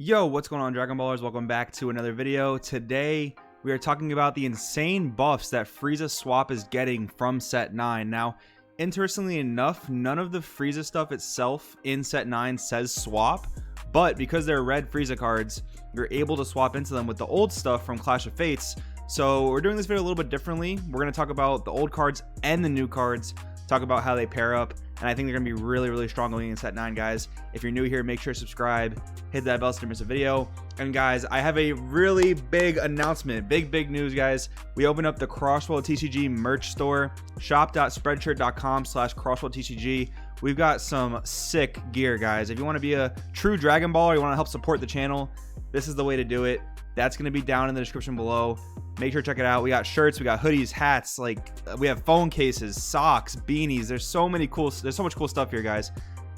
Yo, what's going on, Dragon Ballers? Welcome back to another video. Today we are talking about the insane buffs that Frieza swap is getting from set 9. Now, interestingly enough, none of the Frieza stuff itself in set 9 says swap, but because they're red Frieza cards, you're able to swap into them with the old stuff from Clash of Fates. So we're doing this video a little bit differently. We're going to talk about the old cards and the new cards, talk about how they pair up, and I think they're going to be really strong going in set 9, guys. If you're new here, make sure to subscribe, hit that bell so you don't miss a video. And guys, I have a really big announcement, big news, guys. We opened up the Crossworld TCG merch store, shop.spreadshirt.com/crossworldtcg. We've got some sick gear, guys. If you want to be a true Dragon Baller, you want to help support the channel, this is the way to do it. That's going to be down in the description below. Make sure to check it out. We got shirts, we got hoodies, hats, like we have phone cases, socks, beanies. There's so much cool stuff here, guys.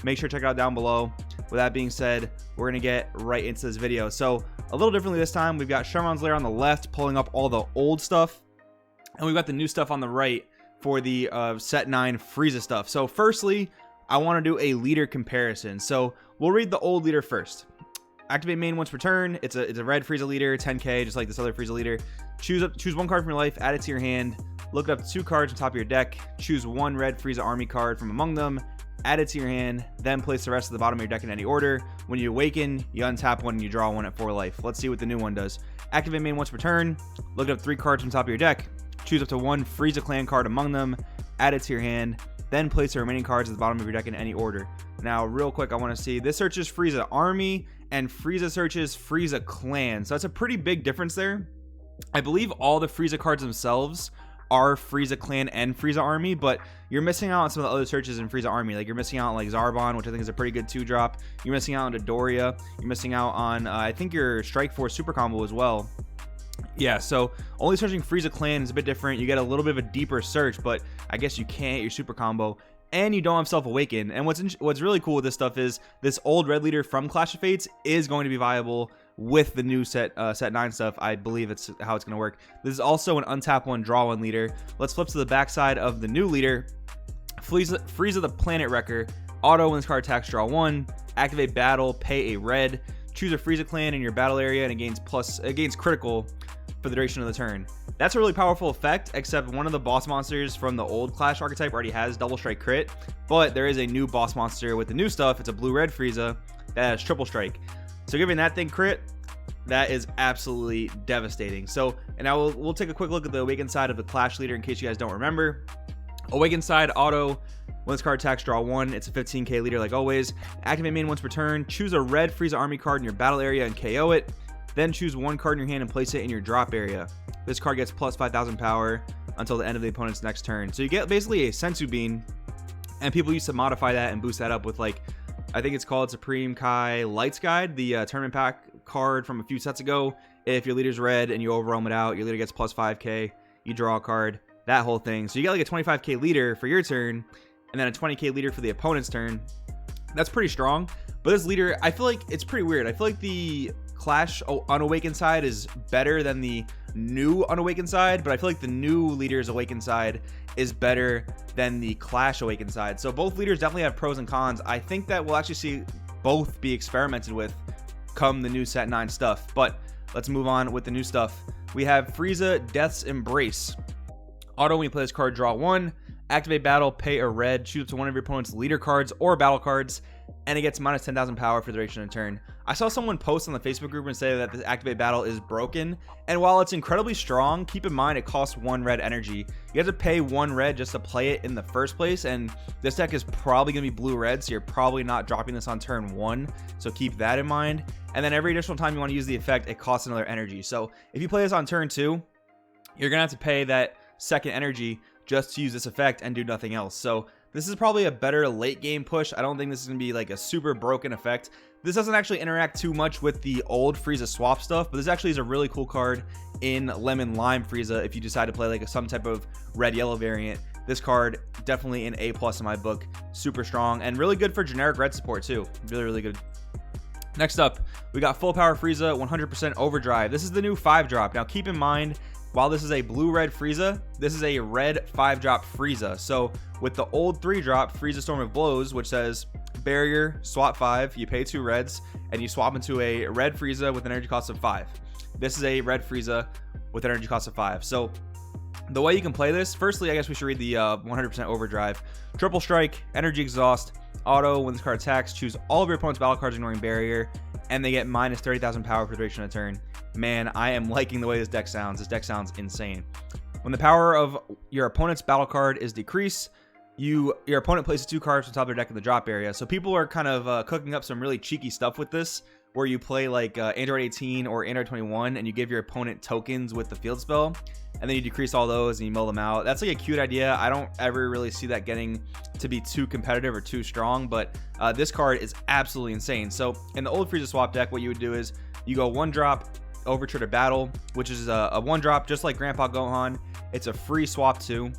Make sure to check it out down below. With that being said, we're going to get right into this video. So a little differently this time, we've got Shenron's Lair on the left, pulling up all the old stuff. And we've got the new stuff on the right for the set 9 Frieza stuff. So firstly, I want to do a leader comparison. So we'll read the old leader first. Activate main once per turn. It's a red Frieza leader, 10k, just like this other Frieza leader. Choose one card from your life, add it to your hand. Look up 2 cards on top of your deck. Choose one red Frieza army card from among them, add it to your hand, then place the rest at the bottom of your deck in any order. When you awaken, you untap one and you draw one at 4 life. Let's see what the new one does. Activate main once per turn. Look up 3 cards from top of your deck. Choose up to 1 Frieza clan card among them, add it to your hand, then place the remaining cards at the bottom of your deck in any order. Now, real quick, I want to see, this searches Frieza army and Frieza searches Frieza clan. So that's a pretty big difference there. I believe all the Frieza cards themselves are Frieza clan and Frieza army, but you're missing out on some of the other searches in Frieza army. Like you're missing out on like Zarbon, which I think is a pretty good 2-drop. You're missing out on Dodoria. You're missing out on I think your Strike Force super combo as well. Yeah, so only searching Frieza clan is a bit different. You get a little bit of a deeper search, but I guess you can't hit your super combo. And you don't have Self-Awaken. And what's really cool with this stuff is this old red leader from Clash of Fates is going to be viable with the new set 9 stuff. I believe it's how it's going to work. This is also an untap one, draw one leader. Let's flip to the backside of the new leader. Frieza the Planet Wrecker. Auto when this card attacks, draw 1. Activate battle, pay a red. Choose a Frieza clan in your battle area and it gains critical for the duration of the turn. That's a really powerful effect, except one of the boss monsters from the old Clash archetype already has double strike crit, but there is a new boss monster with the new stuff. It's a blue-red Frieza that has triple strike. So giving that thing crit, that is absolutely devastating. So, and now we'll take a quick look at the Awakened side of the Clash leader in case you guys don't remember. Awakened side, auto, when this card attacks, draw 1. It's a 15k leader like always. Activate main once per turn. Choose a red Frieza army card in your battle area and KO it. Then choose 1 card in your hand and place it in your drop area. This card gets plus 5,000 power until the end of the opponent's next turn. So you get basically a Sensu Bean, and people used to modify that and boost that up with, like, I think it's called Supreme Kai Light's Guide, the tournament pack card from a few sets ago. If your leader's red and you overwhelm it out, your leader gets plus 5k, you draw a card, that whole thing. So you get like a 25k leader for your turn, and then a 20k leader for the opponent's turn. That's pretty strong. But this leader, I feel like it's pretty weird. I feel like the Clash Unawakened side is better than the new Unawakened side, but I feel like the new leader's Awakened side is better than the Clash Awakened side. So both leaders definitely have pros and cons. I think that we'll actually see both be experimented with come the new set 9 stuff. But let's move on with the new stuff. We have Frieza Death's Embrace. Auto, when you play this card, draw 1. Activate battle, pay a red, choose up to one of your opponent's leader cards or battle cards, and it gets minus 10,000 power for the duration of the turn. I saw someone post on the Facebook group and say that the activate battle is broken, and while it's incredibly strong, keep in mind it costs 1 red energy. You have to pay 1 red just to play it in the first place, and this deck is probably going to be blue-red, so you're probably not dropping this on turn 1, so keep that in mind. And then every additional time you want to use the effect, it costs another energy. So if you play this on turn 2, you're going to have to pay that second energy just to use this effect and do nothing else. So this is probably a better late game push. I don't think this is going to be like a super broken effect. This doesn't actually interact too much with the old Frieza swap stuff, but this actually is a really cool card in Lemon Lime Frieza if you decide to play like some type of red-yellow variant. This card, definitely an A+ in my book. Super strong and really good for generic red support too. Really good. Next up, we got Full Power Frieza 100% Overdrive. This is the new 5-drop. Now keep in mind, while this is a blue-red Frieza, this is a red 5-drop Frieza. So with the old 3-drop Frieza Storm of Blows, which says Barrier, swap 5, you pay 2 reds, and you swap into a red Frieza with an energy cost of 5. This is a red Frieza with an energy cost of 5. So the way you can play this, firstly, I guess we should read the 100% overdrive. Triple strike, energy exhaust, auto. When this card attacks, choose all of your opponent's battle cards ignoring barrier, and they get minus 30,000 power for the duration of the turn. Man, I am liking the way this deck sounds. This deck sounds insane. When the power of your opponent's battle card is decreased, your opponent places 2 cards on top of their deck in the drop area. So people are kind of cooking up some really cheeky stuff with this, where you play like Android 18 or Android 21, and you give your opponent tokens with the field spell, and then you decrease all those and you mill them out. That's like a cute idea. I don't ever really see that getting to be too competitive or too strong, but this card is absolutely insane. So in the old Frieza swap deck, what you would do is you go 1-drop Overture to Battle, which is a 1-drop just like Grandpa Gohan. It's a free swap too.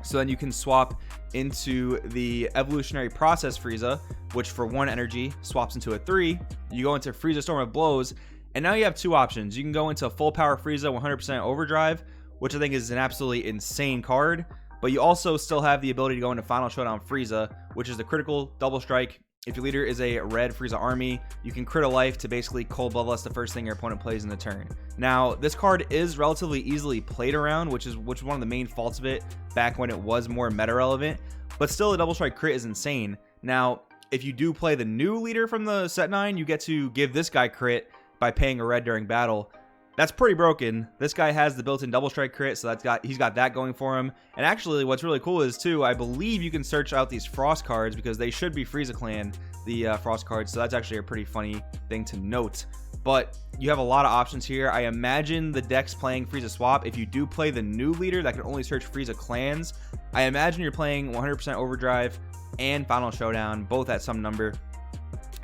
So then you can swap into the Evolutionary Process Frieza, which for 1 energy swaps into a 3. You go into Frieza Storm of Blows, and now you have 2 options. You can go into Full Power Frieza 100% Overdrive, which I think is an absolutely insane card, but you also still have the ability to go into Final Showdown Frieza, which is the critical double strike. If your leader is a red Frieza army, you can crit a life to basically cold bloodlust the first thing your opponent plays in the turn. Now, this card is relatively easily played around, which is one of the main faults of it back when it was more meta relevant, but still the double strike crit is insane. Now, if you do play the new leader from the set 9, you get to give this guy crit by paying a red during battle. That's pretty broken. This guy has the built-in double strike crit, so he's got that going for him. And actually, what's really cool is too, I believe you can search out these Frost cards because they should be Frieza Clan, the Frost cards. So that's actually a pretty funny thing to note. But you have a lot of options here. I imagine the deck's playing Frieza Swap. If you do play the new leader that can only search Frieza Clans, I imagine you're playing 100% Overdrive and Final Showdown, both at some number.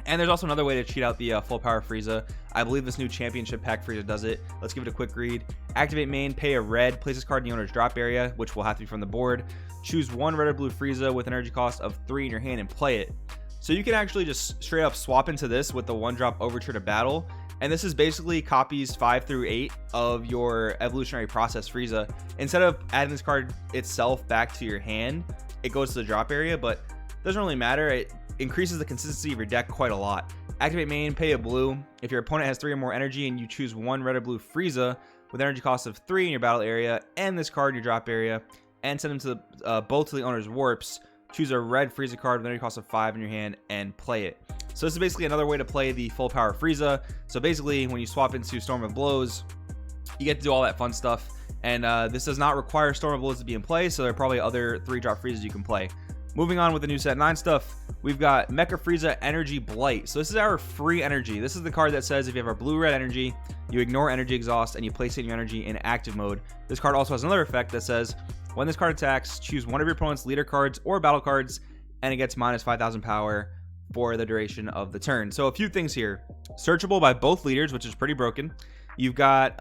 And there's also another way to cheat out the full power Frieza. I believe this new championship pack Frieza does it. Let's give it a quick read. Activate main, pay a red, place this card in the owner's drop area, which will have to be from the board. Choose 1 red or blue Frieza with an energy cost of 3 in your hand and play it. So you can actually just straight up swap into this with the 1-drop Overture to Battle. And this is basically copies 5 through 8 of your Evolutionary Process Frieza. Instead of adding this card itself back to your hand, it goes to the drop area, but it doesn't really matter. It increases the consistency of your deck quite a lot. Activate main, pay a blue. If your opponent has 3 or more energy and you choose 1 red or blue Frieza with energy cost of 3 in your battle area and this card in your drop area, and send them to both to the owner's warps, choose a red Frieza card with energy cost of 5 in your hand and play it. So this is basically another way to play the full power Frieza. So basically, when you swap into Storm of Blows, you get to do all that fun stuff. And this does not require Storm of Blows to be in play, so there are probably other 3-drop Friezas you can play. Moving on with the new set 9 stuff, we've got Mecha Frieza Energy Blight. So this is our free energy. This is the card that says if you have a blue-red energy, you ignore energy exhaust and you place it in your energy in active mode. This card also has another effect that says when this card attacks, choose 1 of your opponent's leader cards or battle cards, and it gets minus 5,000 power for the duration of the turn. So a few things here. Searchable by both leaders, which is pretty broken. You've got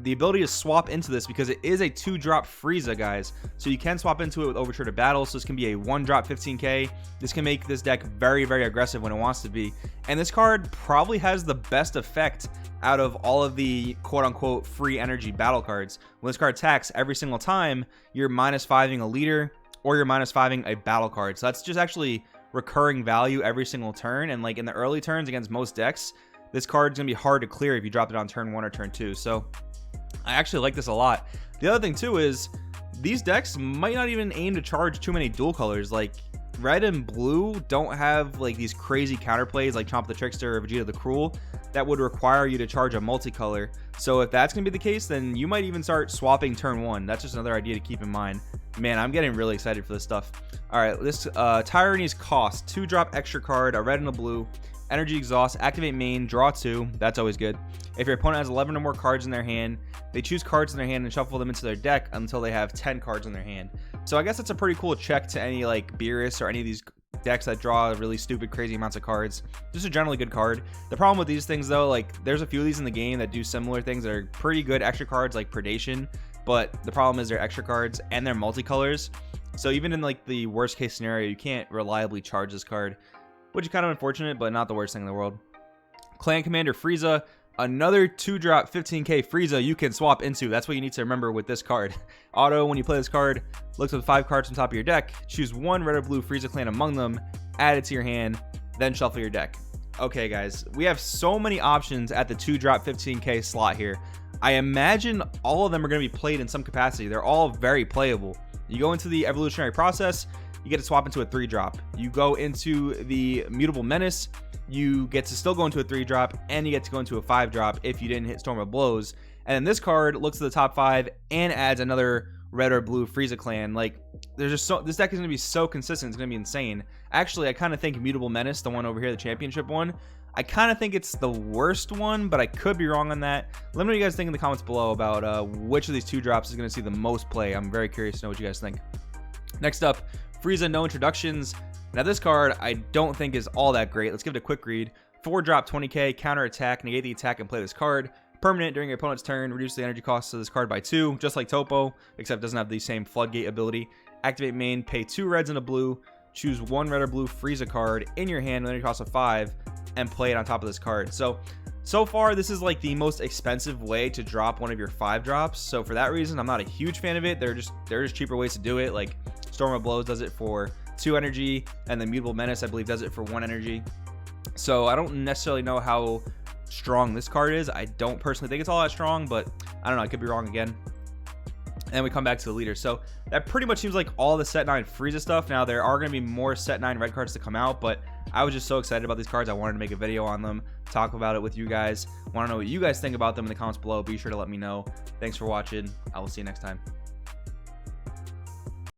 the ability to swap into this because it is a 2-drop Frieza, guys. So you can swap into it with Overture to Battle. So this can be a 1-drop 15k. This can make this deck very, very aggressive when it wants to be. And this card probably has the best effect out of all of the quote-unquote free energy battle cards. When this card attacks, every single time, you're minus 5ing a leader or you're minus 5ing a battle card. So that's just actually recurring value every single turn. And like in the early turns against most decks, this card is going to be hard to clear if you drop it on turn 1 or turn 2. So I actually like this a lot. The other thing too is these decks might not even aim to charge too many dual colors. Like red and blue don't have like these crazy counterplays like Chomp the Trickster or Vegeta the Cruel that would require you to charge a multicolor. So if that's going to be the case, then you might even start swapping turn 1. That's just another idea to keep in mind. Man, I'm getting really excited for this stuff. All right, this Tyranny's cost 2-drop extra card, a red and a blue. Energy exhaust, activate main, draw 2. That's always good. If your opponent has 11 or more cards in their hand, they choose cards in their hand and shuffle them into their deck until they have 10 cards in their hand. So I guess that's a pretty cool check to any like Beerus or any of these decks that draw really stupid, crazy amounts of cards. Just a generally good card. The problem with these things though, like there's a few of these in the game that do similar things that are pretty good extra cards like Predation, but the problem is they're extra cards and they're multicolors. So even in like the worst case scenario, you can't reliably charge this card, which is kind of unfortunate, but not the worst thing in the world. Clan Commander Frieza, another 2-drop 15k Frieza you can swap into. That's what you need to remember with this card. Auto, when you play this card, looks at 5 cards on top of your deck, choose 1 red or blue Frieza clan among them, add it to your hand, then shuffle your deck. Okay, guys, we have so many options at the 2-drop 15k slot here. I imagine all of them are going to be played in some capacity. They're all very playable. You go into the evolutionary process, you get to swap into a 3-drop. You go into the mutable menace, you get to still go into a 3-drop, and you get to go into a 5-drop if you didn't hit Storm of Blows. And then this card looks at the top 5 and adds another red or blue Frieza clan. Like, there's just so, this deck is going to be so consistent, it's going to be insane. Actually, I kind of think Mutable Menace, the one over here, the championship one, I kind of think it's the worst one, but I could be wrong on that. Let me know what you guys think in the comments below about which of these 2-drops is going to see the most play. I'm very curious to know what you guys think. Next up, Frieza, no introductions. Now this card I don't think is all that great. Let's give it a quick read. 4-drop 20k, counter attack, negate the attack and play this card. Permanent during your opponent's turn, reduce the energy cost of this card by 2, just like Topo, except it doesn't have the same floodgate ability. Activate main, pay 2 reds and a blue, choose 1 red or blue Frieza card in your hand with energy cost of 5, and play it on top of this card. So far, this is like the most expensive way to drop one of your 5-drops. So for that reason, I'm not a huge fan of it. They're just cheaper ways to do it. Like Storm of Blows does it for 2 energy, and the Mutable Menace, I believe, does it for 1 energy. So I don't necessarily know how strong this card is. I don't personally think it's all that strong, but I don't know, I could be wrong again. And we come back to the leader. So that pretty much seems like all the set 9 Frieza stuff. Now there are going to be more set 9 red cards to come out, but I was just so excited about these cards. I wanted to make a video on them, talk about it with you guys. Want to know what you guys think about them in the comments below. Be sure to let me know. Thanks for watching. I will see you next time.